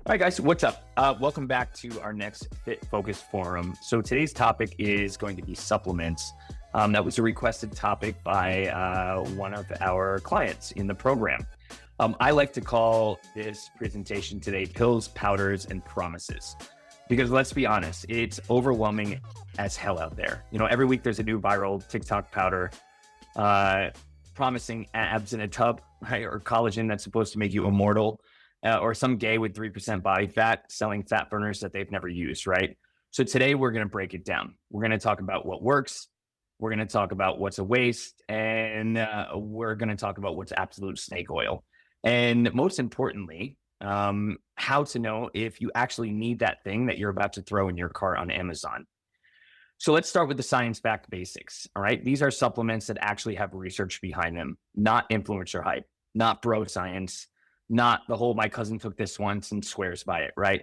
All right, guys, what's up? Welcome back to our next Fit Focus Forum. So today's topic is going to be supplements. That was a requested topic by one of our clients in the program. I like to call this presentation today Pills, Powders, and Promises. Because let's be honest, it's overwhelming as hell out there. You know, every week there's a new viral TikTok powder promising abs in a tub, right? Or collagen that's supposed to make you immortal. Or some gay with 3% body fat selling fat burners that they've never used, right? So today we're going to break it down. We're going to talk about what works. We're going to talk about what's a waste. And we're going to talk about what's absolute snake oil. And most importantly, how to know if you actually need that thing that you're about to throw in your cart on Amazon. So let's start with the science-backed basics, all right? These are supplements that actually have research behind them, not influencer hype, not bro science, not the whole my cousin took this once and swears by it, right?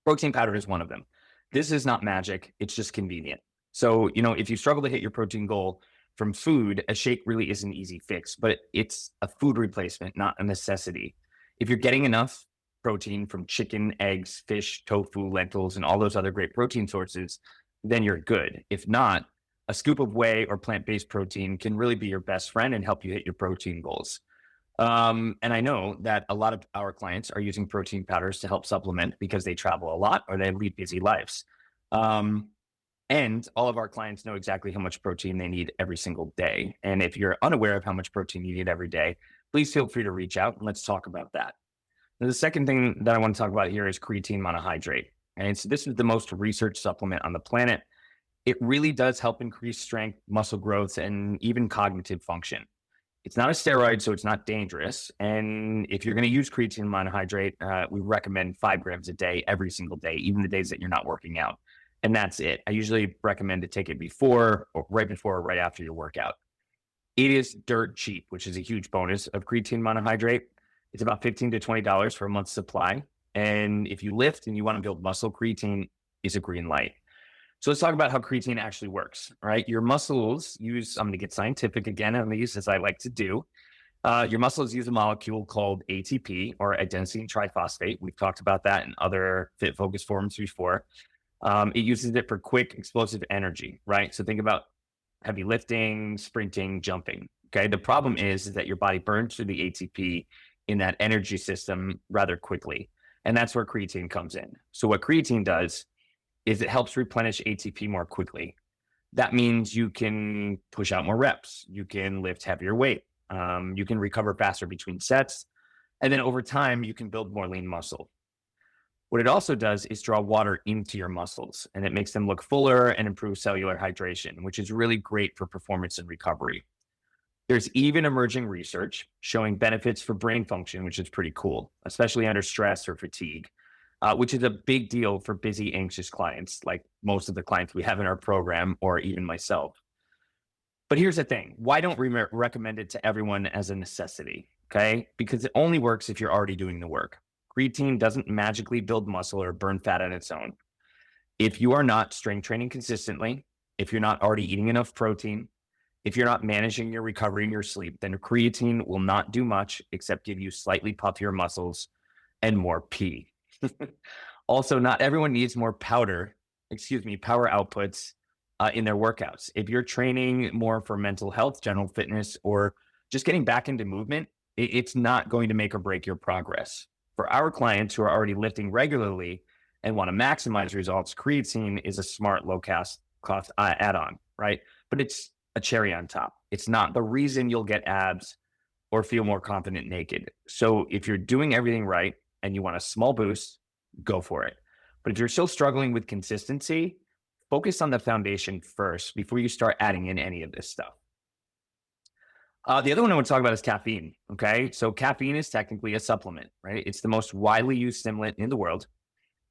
Protein powder is one of them. This is not magic. It's just convenient. So, you know, if you struggle to hit your protein goal from food, a shake really is an easy fix, but it's a food replacement, not a necessity. If you're getting enough protein from chicken, eggs, fish, tofu, lentils, and all those other great protein sources, then you're good. If not, a scoop of whey or plant-based protein can really be your best friend and help you hit your protein goals. And I know that a lot of our clients are using protein powders to help supplement because they travel a lot or they lead busy lives. And all of our clients know exactly how much protein they need every single day. And if you're unaware of how much protein you need every day, please feel free to reach out and let's talk about that. Now, the second thing that I want to talk about here is creatine monohydrate. And so this is the most researched supplement on the planet. It really does help increase strength, muscle growth, and even cognitive function. It's not a steroid, so it's not dangerous. And if you're going to use creatine monohydrate, we recommend 5 grams a day, every single day, even the days that you're not working out. And that's it. I usually recommend to take it before or right after your workout. It is dirt cheap, which is a huge bonus of creatine monohydrate. It's about $15 to $20 for a month's supply. And if you lift and you want to build muscle, creatine is a green light. So let's talk about how creatine actually works, right? Your muscles I'm going to get scientific again on these as I like to do. Your muscles use a molecule called ATP or adenosine triphosphate. We've talked about that in other Fit Focus forums before. It uses it for quick, explosive energy, right? So think about heavy lifting, sprinting, jumping, okay? The problem is that your body burns through the ATP in that energy system rather quickly. And that's where creatine comes in. So what creatine does is it helps replenish ATP more quickly. That means you can push out more reps. You can lift heavier weight. You can recover faster between sets. And then over time, you can build more lean muscle. What it also does is draw water into your muscles, and it makes them look fuller and improve cellular hydration, which is really great for performance and recovery. There's even emerging research showing benefits for brain function, which is pretty cool, especially under stress or fatigue. Which is a big deal for busy, anxious clients, like most of the clients we have in our program, or even myself. But here's the thing. Why don't we recommend it to everyone as a necessity? Okay. Because it only works if you're already doing the work. Creatine doesn't magically build muscle or burn fat on its own. If you are not strength training consistently, if you're not already eating enough protein, if you're not managing your recovery and your sleep, then creatine will not do much except give you slightly puffier muscles and more pee. Also, not everyone needs more power outputs in their workouts. If you're training more for mental health, general fitness, or just getting back into movement, it's not going to make or break your progress. For our clients who are already lifting regularly and want to maximize results, creatine is a smart low-cost add-on, right? But it's a cherry on top. It's not the reason you'll get abs or feel more confident naked. So if you're doing everything right, and you want a small boost, go for it. But if you're still struggling with consistency, focus on the foundation first before you start adding in any of this stuff. The other one I want to talk about is caffeine. Okay. So caffeine is technically a supplement, right? It's the most widely used stimulant in the world.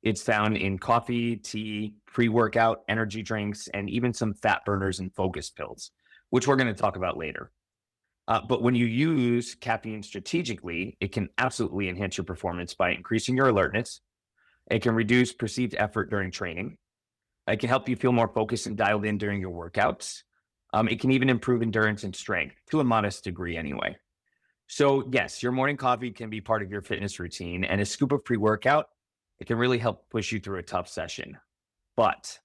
It's found in coffee, tea, pre-workout, energy drinks, and even some fat burners and focus pills, which we're going to talk about later. But when you use caffeine strategically, it can absolutely enhance your performance by increasing your alertness. It can reduce perceived effort during training. It can help you feel more focused and dialed in during your workouts. It can even improve endurance and strength to a modest degree anyway. So, yes, your morning coffee can be part of your fitness routine, and a scoop of pre workout, it can really help push you through a tough session. But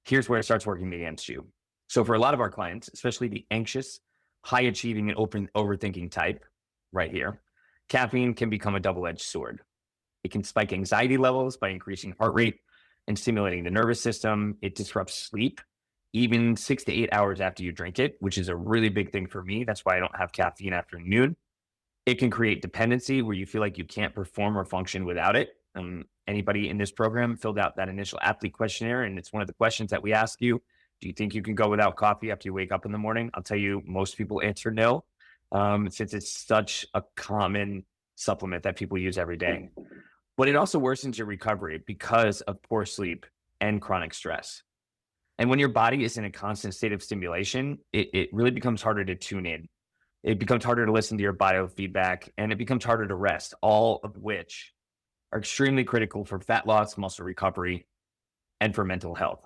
here's where it starts working against you. So, for a lot of our clients, especially the anxious, high achieving, and open overthinking type, right here, caffeine can become a double edged sword. It can spike anxiety levels by increasing heart rate and stimulating the nervous system. It disrupts sleep, even 6 to 8 hours after you drink it, which is a really big thing for me. That's why I don't have caffeine after noon. It can create dependency where you feel like you can't perform or function without it. Anybody in this program filled out that initial athlete questionnaire, and it's one of the questions that we ask you. Do you think you can go without coffee after you wake up in the morning? I'll tell you, most people answer no, since it's such a common supplement that people use every day. But it also worsens your recovery because of poor sleep and chronic stress. And when your body is in a constant state of stimulation, it really becomes harder to tune in. It becomes harder to listen to your biofeedback, and it becomes harder to rest, all of which are extremely critical for fat loss, muscle recovery, and for mental health.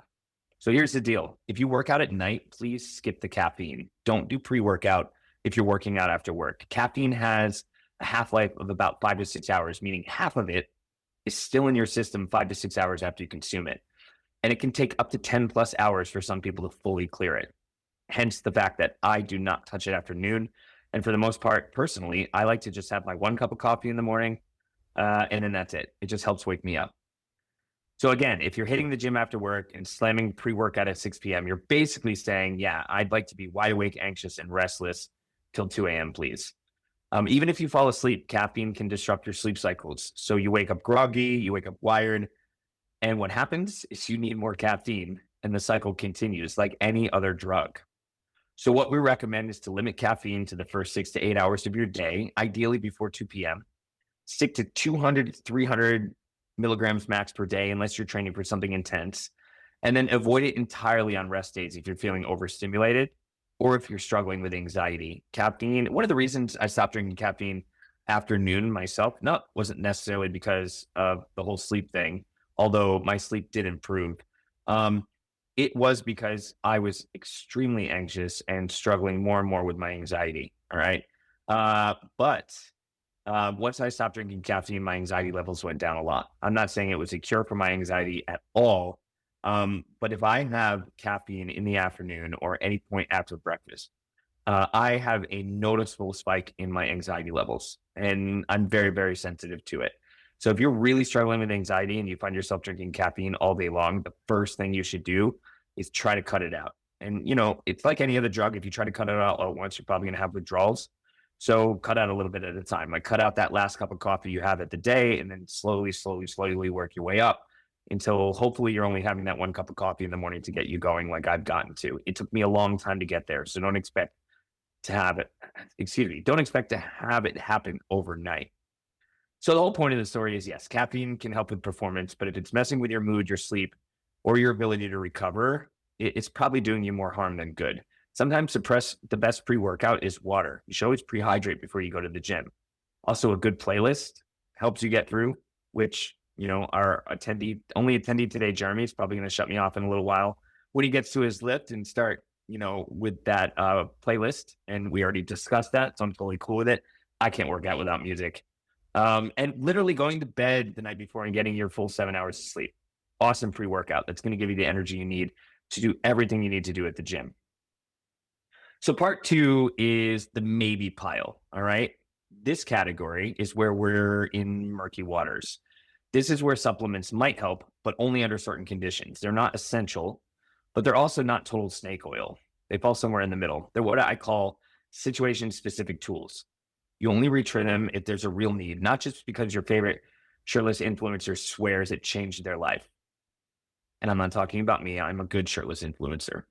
So here's the deal. If you work out at night, please skip the caffeine. Don't do pre workout if you're working out after work. Caffeine has a half life of about 5 to 6 hours, meaning half of it is still in your system 5 to 6 hours after you consume it. And it can take up to 10 plus hours for some people to fully clear it. Hence the fact that I do not touch it after noon. And for the most part, personally, I like to just have my 1 cup of coffee in the morning, and then that's it. It just helps wake me up. So again, if you're hitting the gym after work and slamming pre-workout at 6 p.m., you're basically saying, yeah, I'd like to be wide awake, anxious, and restless till 2 a.m., please. Even if you fall asleep, caffeine can disrupt your sleep cycles. So you wake up groggy, you wake up wired, and what happens is you need more caffeine, and the cycle continues like any other drug. So what we recommend is to limit caffeine to the first 6 to 8 hours of your day, ideally before 2 p.m. Stick to 200 to 300 milligrams max per day, unless you're training for something intense. And then avoid it entirely on rest days if you're feeling overstimulated or if you're struggling with anxiety. Caffeine, one of the reasons I stopped drinking caffeine after noon myself, wasn't necessarily because of the whole sleep thing, although my sleep did improve. It was because I was extremely anxious and struggling more and more with my anxiety. All right. But once I stopped drinking caffeine, my anxiety levels went down a lot. I'm not saying it was a cure for my anxiety at all. But if I have caffeine in the afternoon or any point after breakfast, I have a noticeable spike in my anxiety levels, and I'm very, very sensitive to it. So if you're really struggling with anxiety and you find yourself drinking caffeine all day long, the first thing you should do is try to cut it out. And, it's like any other drug. If you try to cut it out at once, you're probably going to have withdrawals. So cut out a little bit at a time. Like cut out that last cup of coffee you have at the day, and then slowly, slowly, slowly work your way up until hopefully you're only having that 1 cup of coffee in the morning to get you going, like I've gotten to. It took me a long time to get there. So don't expect to have it, don't expect to have it happen overnight. So the whole point of the story is, yes, caffeine can help with performance, but if it's messing with your mood, your sleep, or your ability to recover, it's probably doing you more harm than good. Sometimes the best pre-workout is water. You should always pre-hydrate before you go to the gym. Also, a good playlist helps you get through, which, our only attendee today, Jeremy, is probably going to shut me off in a little while when he gets to his lift and start, with that playlist. And we already discussed that, so I'm totally cool with it. I can't work out without music. And literally going to bed the night before and getting your full 7 hours of sleep. Awesome pre-workout. That's going to give you the energy you need to do everything you need to do at the gym. So part 2 is the maybe pile. All right. This category is where we're in murky waters. This is where supplements might help, but only under certain conditions. They're not essential, but they're also not total snake oil. They fall somewhere in the middle. They're what I call situation specific tools. You only reach for them if there's a real need, not just because your favorite shirtless influencer swears it changed their life. And I'm not talking about me. I'm a good shirtless influencer.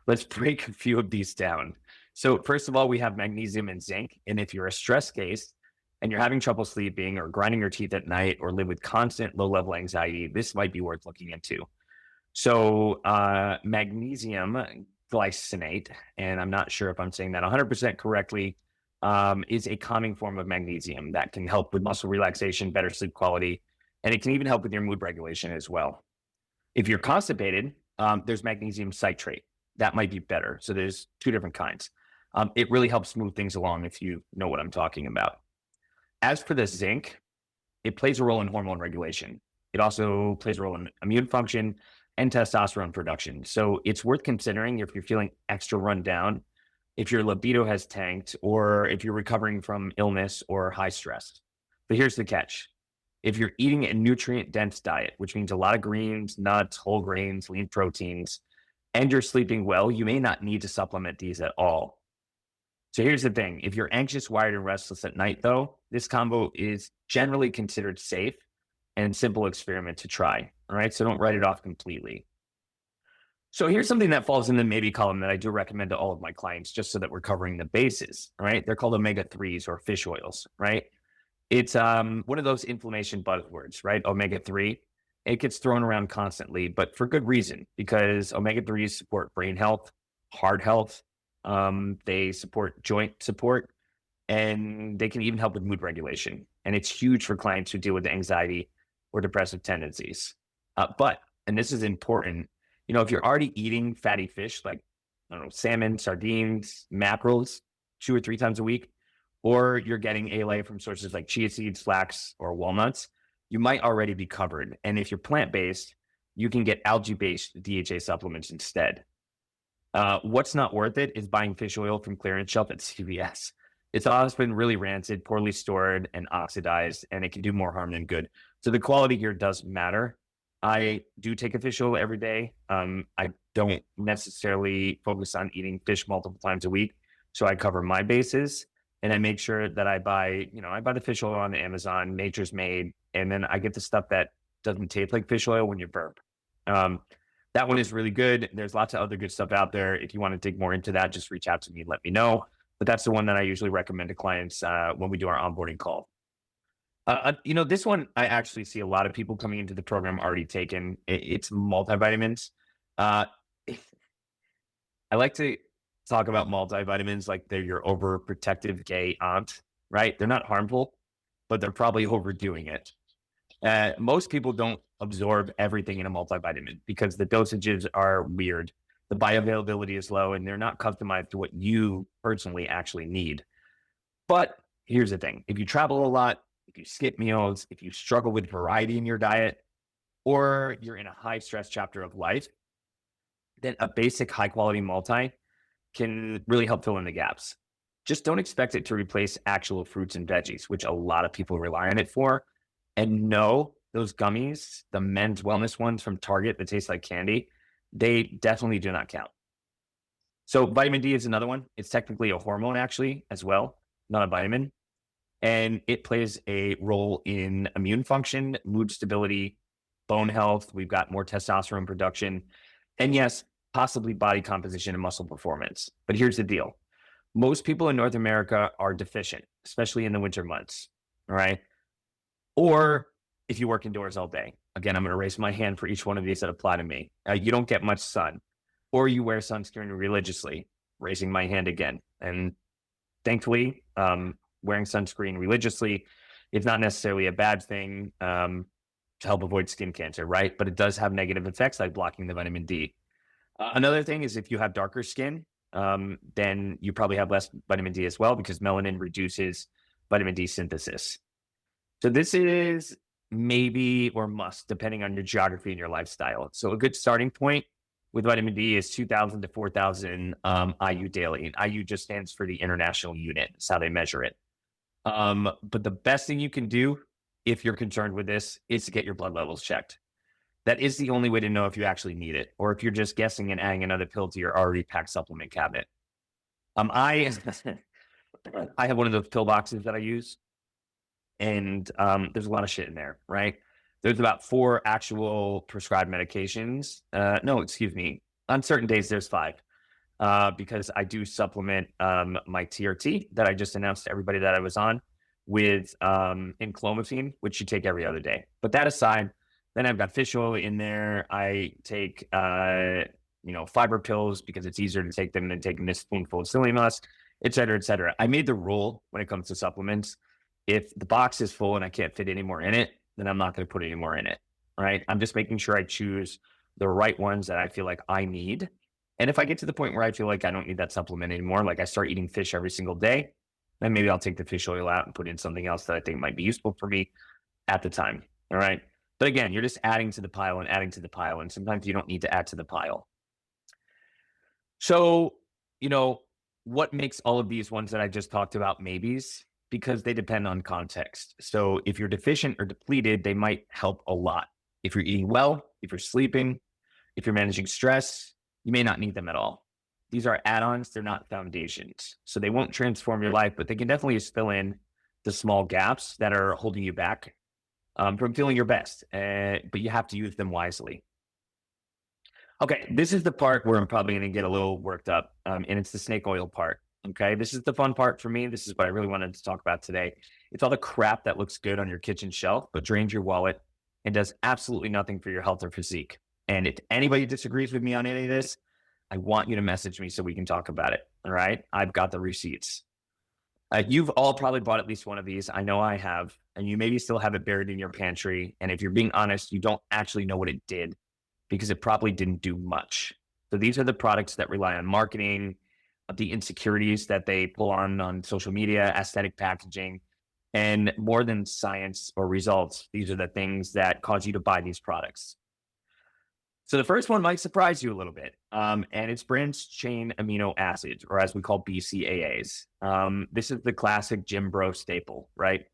Let's break a few of these down. So first of all, we have magnesium and zinc. And if you're a stress case and you're having trouble sleeping or grinding your teeth at night or live with constant low-level anxiety, this might be worth looking into. So magnesium glycinate, and I'm not sure if I'm saying that 100% correctly, is a calming form of magnesium that can help with muscle relaxation, better sleep quality, and it can even help with your mood regulation as well. If you're constipated, there's magnesium citrate. That might be better. So there's 2 different kinds. It really helps move things along if you know what I'm talking about. As for the zinc, it plays a role in hormone regulation. It also plays a role in immune function and testosterone production. So it's worth considering if you're feeling extra run down, if your libido has tanked, or if you're recovering from illness or high stress. But here's the catch. If you're eating a nutrient dense diet, which means a lot of greens, nuts, whole grains, lean proteins, and you're sleeping well, you may not need to supplement these at all. So here's the thing. If you're anxious, wired, and restless at night, though, this combo is generally considered safe and simple experiment to try. All right. So don't write it off completely. So here's something that falls in the maybe column that I do recommend to all of my clients, just so that we're covering the bases. All right. They're called omega-3s or fish oils, right? It's one of those inflammation buzzwords, right? Omega-3. It gets thrown around constantly, but for good reason, because omega-3s support brain health, heart health. They support joint support, and they can even help with mood regulation. And it's huge for clients who deal with anxiety or depressive tendencies. And this is important, if you're already eating fatty fish like, I don't know, salmon, sardines, mackerels 2 or 3 times a week, or you're getting ALA from sources like chia seeds, flax, or walnuts, you might already be covered. And if you're plant-based, you can get algae-based DHA supplements instead. What's not worth it is buying fish oil from clearance shelf at CVS. It's often really rancid, poorly stored, and oxidized, and it can do more harm than good. So the quality here does matter. I do take a fish oil every day. I don't necessarily focus on eating fish multiple times a week, so I cover my bases, and I make sure that I buy the fish oil on Amazon, Nature's Made, and then I get the stuff that doesn't taste like fish oil when you burp. Um, that one is really good. There's lots of other good stuff out there. If you want to dig more into that, just reach out to me and let me know. But that's the one that I usually recommend to clients when we do our onboarding call. This one I actually see a lot of people coming into the program already taken. It's multivitamins. Uh, I like to talk about multivitamins like they're your overprotective gay aunt, right? They're not harmful, but they're probably overdoing it. Most people don't absorb everything in a multivitamin because the dosages are weird. The bioavailability is low and they're not customized to what you personally actually need. But here's the thing. If you travel a lot, if you skip meals, if you struggle with variety in your diet, or you're in a high stress chapter of life, then a basic high quality multi can really help fill in the gaps. Just don't expect it to replace actual fruits and veggies, which a lot of people rely on it for. And no, those gummies, the men's wellness ones from Target that taste like candy, they definitely do not count. So vitamin D is another one. It's technically a hormone actually as well, not a vitamin. And it plays a role in immune function, mood stability, bone health. We've got more testosterone production. And yes, possibly body composition and muscle performance. But here's the deal. Most people in North America are deficient, especially in the winter months. All right. Or if you work indoors all day. Again, I'm going to raise my hand for each one of these that apply to me. You don't get much sun, or you wear sunscreen religiously, raising my hand again. And thankfully, wearing sunscreen religiously is not necessarily a bad thing to help avoid skin cancer, right? But it does have negative effects like blocking the vitamin D. Another thing is if you have darker skin, then you probably have less vitamin D as well because melanin reduces vitamin D synthesis. So this is maybe or must, depending on your geography and your lifestyle. So a good starting point with vitamin D is 2,000 to 4,000 IU daily. And IU just stands for the International Unit. That's how they measure it. But the best thing you can do if you're concerned with this is to get your blood levels checked. That is the only way to know if you actually need it, or if you're just guessing and adding another pill to your already packed supplement cabinet. I I have one of those pill boxes that I use, and there's a lot of shit in there, right? There's about 4 actual prescribed medications. No, excuse me. On certain days, there's 5 because I do supplement my TRT that I just announced to everybody that I was on with enclomiphene, which you take every other day. But that aside, then I've got fish oil in there. I take fiber pills because it's easier to take them than taking this spoonful of psyllium musk, et cetera, et cetera. I made the rule when it comes to supplements. If the box is full and I can't fit any more in it, then I'm not going to put any more in it. Right. I'm just making sure I choose the right ones that I feel like I need. And if I get to the point where I feel like I don't need that supplement anymore, like I start eating fish every single day, then maybe I'll take the fish oil out and put in something else that I think might be useful for me at the time. All right. But again, you're just adding to the pile and adding to the pile. And sometimes you don't need to add to the pile. So, you know, what makes all of these ones that I just talked about maybes? Because they depend on context. So if you're deficient or depleted, they might help a lot. If you're eating well, if you're sleeping, if you're managing stress, you may not need them at all. These are add-ons, they're not foundations. So they won't transform your life, but they can definitely fill in the small gaps that are holding you back from feeling your best. But you have to use them wisely. Okay, this is the part where I'm probably going to get a little worked up, and it's the snake oil part. Okay, this is the fun part for me. This is what I really wanted to talk about today. It's all the crap that looks good on your kitchen shelf, but drains your wallet and does absolutely nothing for your health or physique. And if anybody disagrees with me on any of this, I want you to message me so we can talk about it. All right, I've got the receipts. You've all probably bought at least one of these. I know I have, and you maybe still have it buried in your pantry. And if you're being honest, you don't actually know what it did because it probably didn't do much. So these are the products that rely on marketing, the insecurities that they pull on social media, aesthetic packaging, and more than science or results. These are the things that cause you to buy these products. So the first one might surprise you a little bit, and it's branched chain amino acids, or as we call BCAAs. This is the classic gym bro staple, right?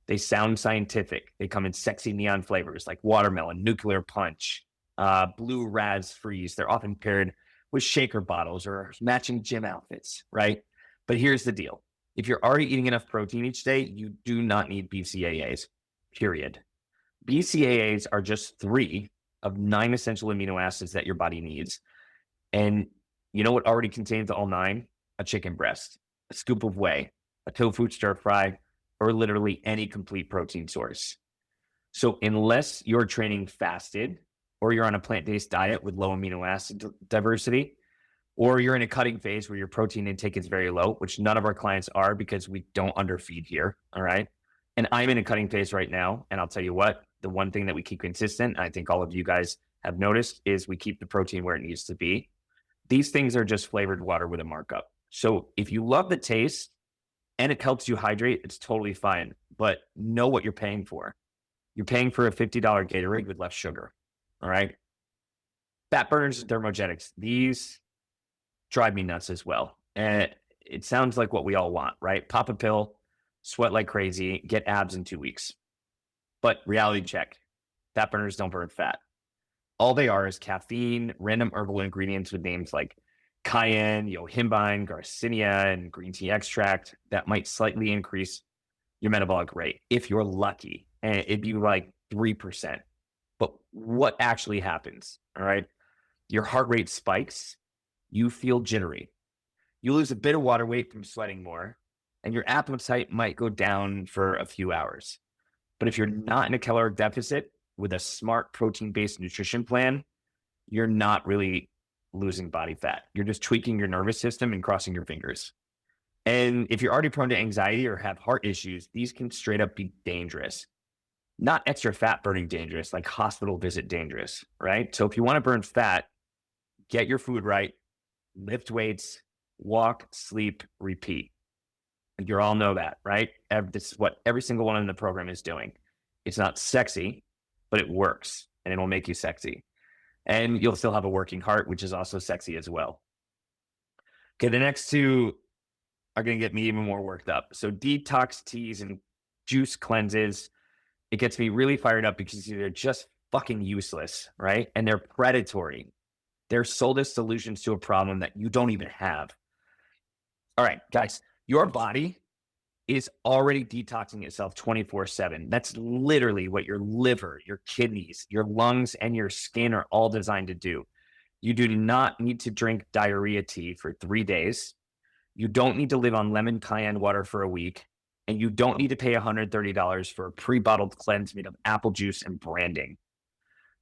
They sound scientific. They come in sexy neon flavors like watermelon, nuclear punch, blue Raz Freeze. They're often paired with shaker bottles or matching gym outfits, right? But here's the deal. If you're already eating enough protein each day, you do not need BCAAs, period. BCAAs are just 3 of 9 essential amino acids that your body needs. And you know what already contains all 9? A chicken breast, a scoop of whey, a tofu stir fry, or literally any complete protein source. So unless you're training fasted, or you're on a plant-based diet with low amino acid diversity, or you're in a cutting phase where your protein intake is very low, which none of our clients are because we don't underfeed here, all right? And I'm in a cutting phase right now, and I'll tell you what, the one thing that we keep consistent, I think all of you guys have noticed, is we keep the protein where it needs to be. These things are just flavored water with a markup. So if you love the taste and it helps you hydrate, it's totally fine, but know what you're paying for. You're paying for a $50 Gatorade with less sugar. All right. Fat burners, thermogenics. These drive me nuts as well. And it sounds like what we all want, right? Pop a pill, sweat like crazy, get abs in 2 weeks. But reality check. Fat burners don't burn fat. All they are is caffeine, random herbal ingredients with names like cayenne, yohimbine, garcinia, and green tea extract that might slightly increase your metabolic rate if you're lucky. And it'd be like 3%. But what actually happens, all right? Your heart rate spikes, you feel jittery, you lose a bit of water weight from sweating more, and your appetite might go down for a few hours. But if you're not in a caloric deficit with a smart protein-based nutrition plan, you're not really losing body fat. You're just tweaking your nervous system and crossing your fingers. And if you're already prone to anxiety or have heart issues, these can straight up be dangerous. Not extra fat burning dangerous, like hospital visit dangerous, right? So if you want to burn fat, get your food right, lift weights, walk, sleep, repeat. You all know that, right? This is what every single one in the program is doing. It's not sexy, but it works and it'll make you sexy. And you'll still have a working heart, which is also sexy as well. Okay, the next 2 are going to get me even more worked up. So detox teas and juice cleanses. It gets me really fired up because they're just fucking useless, right? And they're predatory. They're sold as solutions to a problem that you don't even have. All right, guys, your body is already detoxing itself 24/7. That's literally what your liver, your kidneys, your lungs, and your skin are all designed to do. You do not need to drink diarrhea tea for 3 days. You don't need to live on lemon cayenne water for a week. And you don't need to pay $130 for a pre-bottled cleanse made of apple juice and branding.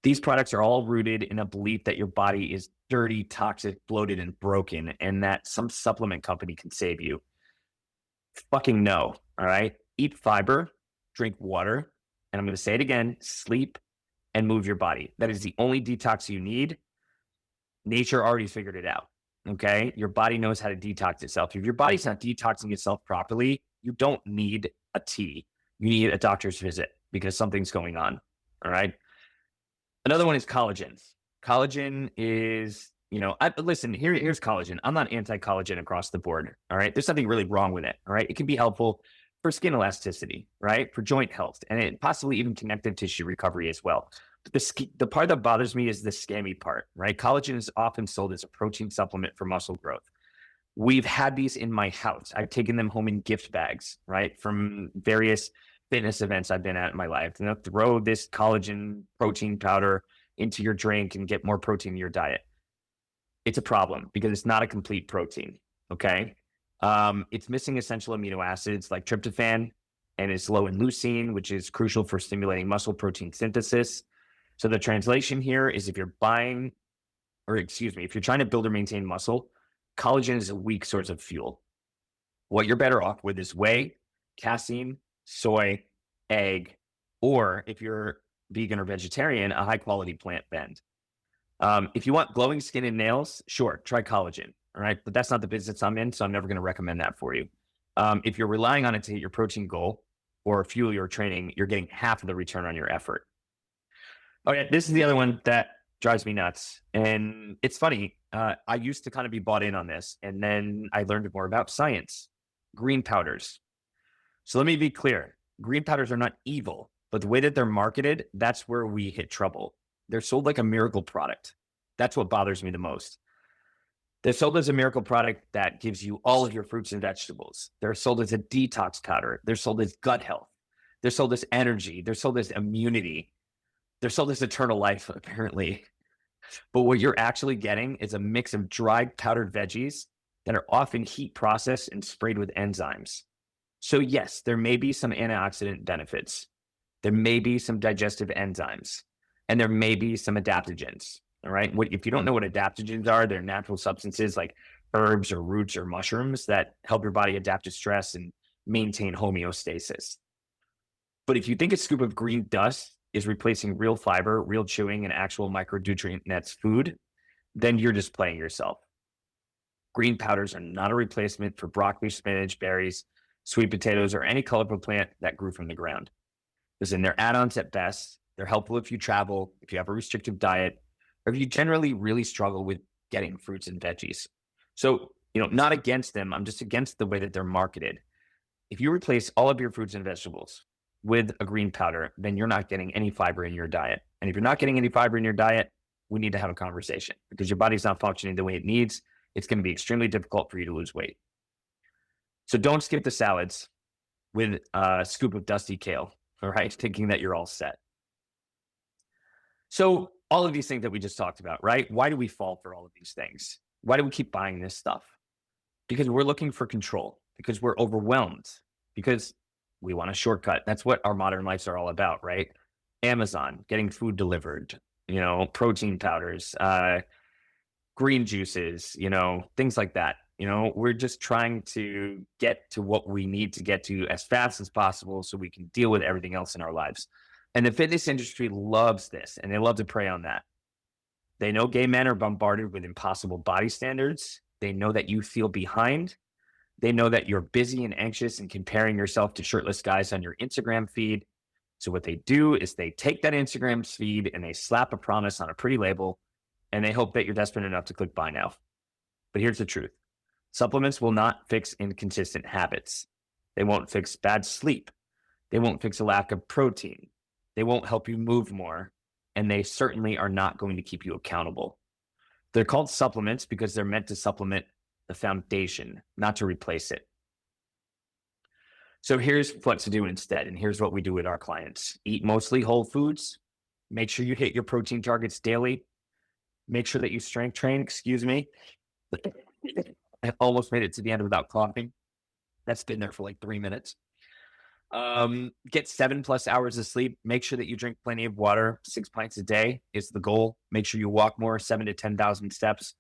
These products are all rooted in a belief that your body is dirty, toxic, bloated, and broken, and that some supplement company can save you. Fucking no, all right? Eat fiber, drink water, and I'm going to say it again, sleep and move your body. That is the only detox you need. Nature already figured it out. Okay. Your body knows how to detox itself. If your body's not detoxing itself properly, you don't need a tea. You need a doctor's visit because something's going on. All right. Another one is collagen. Collagen is, listen, here's collagen. I'm not anti-collagen across the board. All right. There's nothing really wrong with it. All right. It can be helpful for skin elasticity, right? For joint health, and it possibly even connective tissue recovery as well. But the part that bothers me is the scammy part, right? Collagen is often sold as a protein supplement for muscle growth. We've had these in my house. I've taken them home in gift bags, right? From various fitness events I've been at in my life. And they'll throw this collagen protein powder into your drink and get more protein in your diet. It's a problem because it's not a complete protein. Okay. It's missing essential amino acids like tryptophan, and it's low in leucine, which is crucial for stimulating muscle protein synthesis. So the translation here is if you're trying to build or maintain muscle, collagen is a weak source of fuel. What you're better off with is whey, casein, soy, egg, or if you're vegan or vegetarian, a high quality plant blend. If you want glowing skin and nails, sure, try collagen. All right. But that's not the business I'm in. So I'm never going to recommend that for you. If you're relying on it to hit your protein goal or fuel your training, you're getting half of the return on your effort. Okay. This is the other one that drives me nuts. And it's funny. I used to kind of be bought in on this. And then I learned more about science. Green powders. So let me be clear. Green powders are not evil, but the way that they're marketed, that's where we hit trouble. They're sold like a miracle product. That's what bothers me the most. They're sold as a miracle product that gives you all of your fruits and vegetables. They're sold as a detox powder. They're sold as gut health. They're sold as energy. They're sold as immunity. They're sold as eternal life, apparently. But what you're actually getting is a mix of dried powdered veggies that are often heat processed and sprayed with enzymes. So yes, there may be some antioxidant benefits. There may be some digestive enzymes, and there may be some adaptogens. All right. If you don't know what adaptogens are, they're natural substances like herbs or roots or mushrooms that help your body adapt to stress and maintain homeostasis. But if you think a scoop of green dust is replacing real fiber, real chewing, and actual micronutrient nets food, then you're just playing yourself. Green powders are not a replacement for broccoli, spinach, berries, sweet potatoes, or any colorful plant that grew from the ground. Listen, they're add-ons at best. They're helpful if you travel, if you have a restrictive diet, or if you generally really struggle with getting fruits and veggies. So, not against them. I'm just against the way that they're marketed. If you replace all of your fruits and vegetables with a green powder, then you're not getting any fiber in your diet. And if you're not getting any fiber in your diet, we need to have a conversation because your body's not functioning the way it needs. It's going to be extremely difficult for you to lose weight. So don't skip the salads with a scoop of dusty kale, all right, thinking that you're all set. So all of these things that we just talked about, right? Why do we fall for all of these things? Why do we keep buying this stuff? Because we're looking for control, because we're overwhelmed, because we want a shortcut. That's what our modern lives are all about, right? Amazon, getting food delivered, protein powders, green juices, things like that. We're just trying to get to what we need to get to as fast as possible so we can deal with everything else in our lives. And the fitness industry loves this, and they love to prey on that. They know gay men are bombarded with impossible body standards. They know that you feel behind. They know that you're busy and anxious and comparing yourself to shirtless guys on your Instagram feed. So what they do is they take that Instagram feed and they slap a promise on a pretty label, and they hope that you're desperate enough to click buy now. But here's the truth. Supplements will not fix inconsistent habits. They won't fix bad sleep. They won't fix a lack of protein. They won't help you move more. And they certainly are not going to keep you accountable. They're called supplements because they're meant to supplement the foundation, not to replace it. So here's what to do instead. And here's what we do with our clients. Eat mostly whole foods. Make sure you hit your protein targets daily. Make sure that you strength train, I almost made it to the end without coughing. That's been there for like 3 minutes. Get 7+ hours of sleep. Make sure that you drink plenty of water. 6 pints a day is the goal. Make sure you walk more, 7 to 10,000 steps,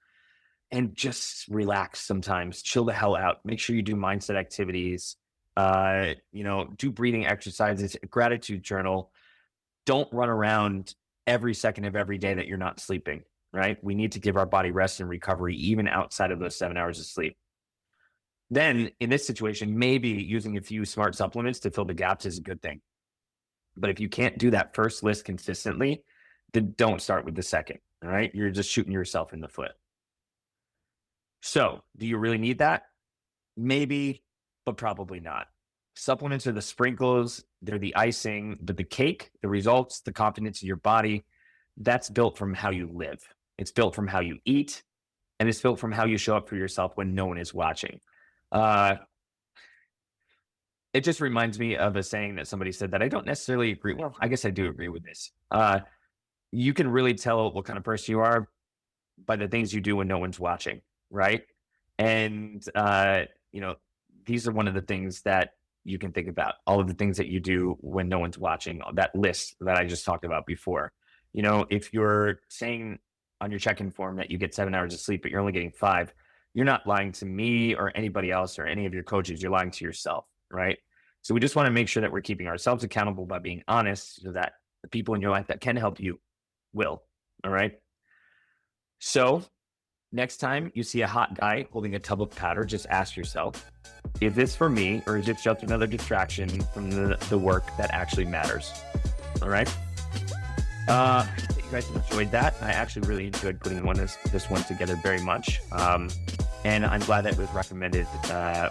and just relax sometimes. Chill the hell out. Make sure you do mindset activities. Do breathing exercises, gratitude journal. Don't run around every second of every day that you're not sleeping. right? We need to give our body rest and recovery even outside of those 7 hours of sleep. Then in this situation, maybe using a few smart supplements to fill the gaps is a good thing. But if you can't do that first list consistently, then don't start with the second. All right. You're just shooting yourself in the foot. So, do you really need that? Maybe, but probably not. Supplements are the sprinkles, they're the icing, but the cake, the results, the confidence in your body, that's built from how you live. It's built from how you eat, and it's built from how you show up for yourself when no one is watching. Uh, it just reminds me of a saying that somebody said that I don't necessarily agree. Well, I guess I do agree with this. You can really tell what kind of person you are by the things you do when no one's watching, right? And you know, these are one of the things that you can think about. All of the things that you do when no one's watching. That list that I just talked about before. You know, if you're saying on your check-in form that you get 7 hours of sleep, but you're only getting 5, you're not lying to me or anybody else or any of your coaches. You're lying to yourself, right? So we just want to make sure that we're keeping ourselves accountable by being honest, so that the people in your life that can help you will. All right. So next time you see a hot guy holding a tub of powder, just ask yourself, is this for me or is it just another distraction from the work that actually matters? All right. You guys enjoyed that. I actually really enjoyed putting this one together very much. And I'm glad that it was recommended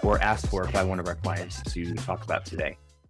or asked for by one of our clients to talk about today.